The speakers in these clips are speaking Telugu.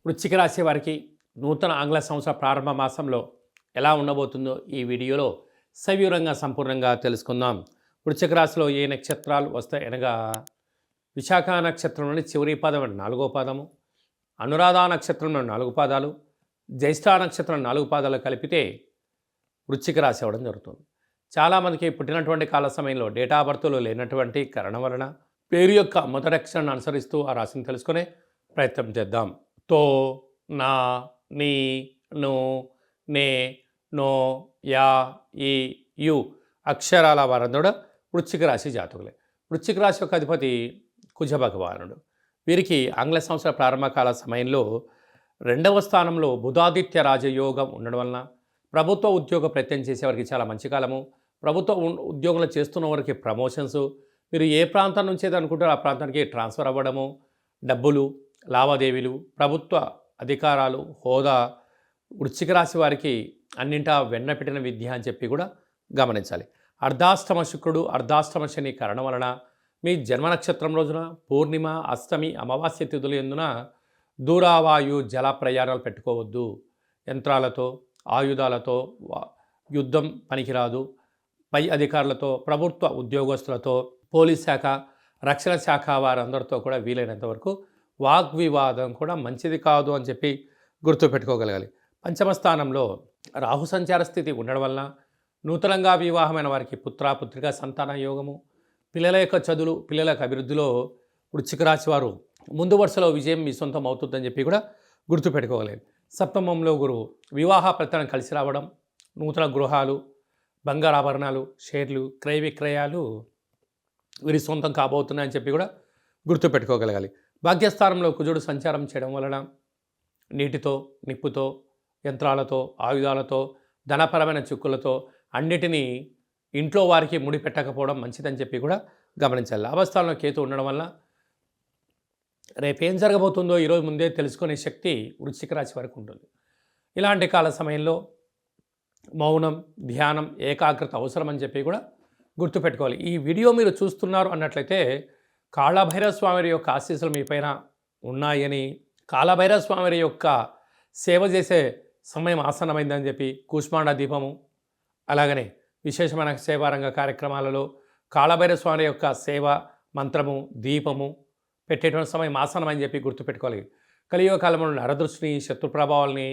వృశ్చిక రాశి వారికి నూతన ఆంగ్ల సంవత్సర ప్రారంభ మాసంలో ఎలా ఉండబోతుందో ఈ వీడియోలో సవివరంగా సంపూర్ణంగా తెలుసుకుందాం. వృశ్చిక రాశిలో ఏ నక్షత్రాలు వస్తాయి అనగా విశాఖ నక్షత్రంలోని చివరి పాదం నాలుగో పాదము, అనురాధ నక్షత్రంలో 4 పాదాలు, జ్యేష్ఠ నక్షత్రం 4 పాదాలు కలిపితే వృశ్చిక రాశి అవ్వడం జరుగుతుంది. చాలామందికి పుట్టినటువంటి కాల సమయంలో డేటా బర్త్లో లేనటువంటి కారణం వలన పేరు యొక్క మొదటి అక్షరాన్ని అనుసరిస్తూ ఆ రాశిని తెలుసుకునే ప్రయత్నం చేద్దాం. తో, నా, నీ, ను, నే, నో, యా, ఈ, యు అక్షరాల వారందరూ వృశ్చిక రాశి జాతకులే. వృశ్చిక రాశి యొక్క అధిపతి కుజ భగవానుడు. వీరికి ఆంగ్ల సంవత్సర ప్రారంభకాల సమయంలో 2వ స్థానంలో బుధాదిత్య రాజయోగం ఉండడం వలన ప్రభుత్వ ఉద్యోగ ప్రయత్నం చేసేవారికి చాలా మంచి కాలము. ప్రభుత్వ ఉద్యోగులు చేస్తున్న వారికి ప్రమోషన్స్, మీరు ఏ ప్రాంతం నుంచి అనుకుంటారో ఆ ప్రాంతానికి ట్రాన్స్ఫర్ అవ్వడము, డబ్బులు, లావాదేవీలు, ప్రభుత్వ అధికారాలు, హోదా వృశ్చిక రాశి వారికి అన్నింటా వెన్నపెట్టిన విద్య అని చెప్పి కూడా గమనించాలి. అర్ధాష్టమ శుక్రుడు, అర్ధాష్టమ శని కారణం వలన మీ జన్మ నక్షత్రం రోజున పూర్ణిమ, అష్టమి, అమావాస్య తిథుల యందున దూరావాయు జల ప్రయాణాలు పెట్టుకోవద్దు. యంత్రాలతో, ఆయుధాలతో యుద్ధం పనికిరాదు. పై అధికారులతో, ప్రభుత్వ ఉద్యోగస్తులతో, పోలీస్ శాఖ, రక్షణ శాఖ వారందరితో కూడా వీలైనంత వరకు వాగ్వివాదం కూడా మంచిది కాదు అని చెప్పి గుర్తుపెట్టుకోగలగాలి. పంచమ స్థానంలో రాహు సంచార స్థితి ఉండడం వలన నూతనంగా వివాహమైన వారికి పుత్రిక సంతాన యోగము, పిల్లల యొక్క చదువులు, పిల్లల యొక్క అభివృద్ధిలో వృశ్చిక రాశి వారు ముందు వరుసలో విజయం మీ సొంతం అవుతుందని చెప్పి కూడా గుర్తుపెట్టుకోగలేదు. సప్తమంలో గురువు వివాహ ప్రయత్నం కలిసి రావడం, నూతన గృహాలు, బంగారాభరణాలు, షేర్లు, క్రయ విక్రయాలు వీరి సొంతం కాబోతున్నాయని చెప్పి కూడా గుర్తుపెట్టుకోగలగాలి. భాగ్యస్థానంలో కుజుడు సంచారం చేయడం వలన నీటితో, నిప్పుతో, యంత్రాలతో, ఆయుధాలతో, ధనపరమైన చిక్కులతో అన్నిటినీ ఇంట్లో వారికి ముడిపెట్టకపోవడం మంచిదని చెప్పి కూడా గమనించాలి. లాభస్థానంలో కేతు ఉండడం వల్ల రేపేం జరగబోతుందో ఈరోజు ముందే తెలుసుకునే శక్తి వృశ్చిక రాశి వారికి ఉంటుంది. ఇలాంటి కాల సమయంలో మౌనం, ధ్యానం, ఏకాగ్రత అవసరం అని చెప్పి కూడా గుర్తుపెట్టుకోవాలి. ఈ వీడియో మీరు చూస్తున్నారు అన్నట్లయితే కాళభైరవ స్వామి యొక్క ఆశీస్సులు మీ పైన ఉన్నాయని, కాళభైరవ స్వామి యొక్క సేవ చేసే సమయం ఆసన్నమైందని చెప్పి కూష్మాండ దీపము, అలాగనే విశేషమైన సేవారంగ కార్యక్రమాలలో కాళభైరవ స్వామి యొక్క సేవ మంత్రము, దీపము పెట్టేటువంటి సమయం ఆసన్నమని చెప్పి గుర్తుపెట్టుకోవాలి. కలియుగ కాలంలో నరదృష్టిని, శత్రు ప్రభావాలని,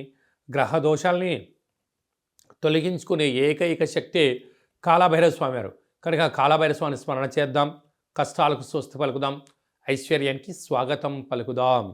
గ్రహ దోషాలని తొలగించుకునే ఏకైక శక్తి కాళభైరవ స్వామి వారు. కనుక కాళభైరవ స్వామిని స్మరణ చేద్దాం, కష్టాలకు స్వస్తి పలుకుదాం, ఐశ్వర్యానికి స్వాగతం పలుకుదాం.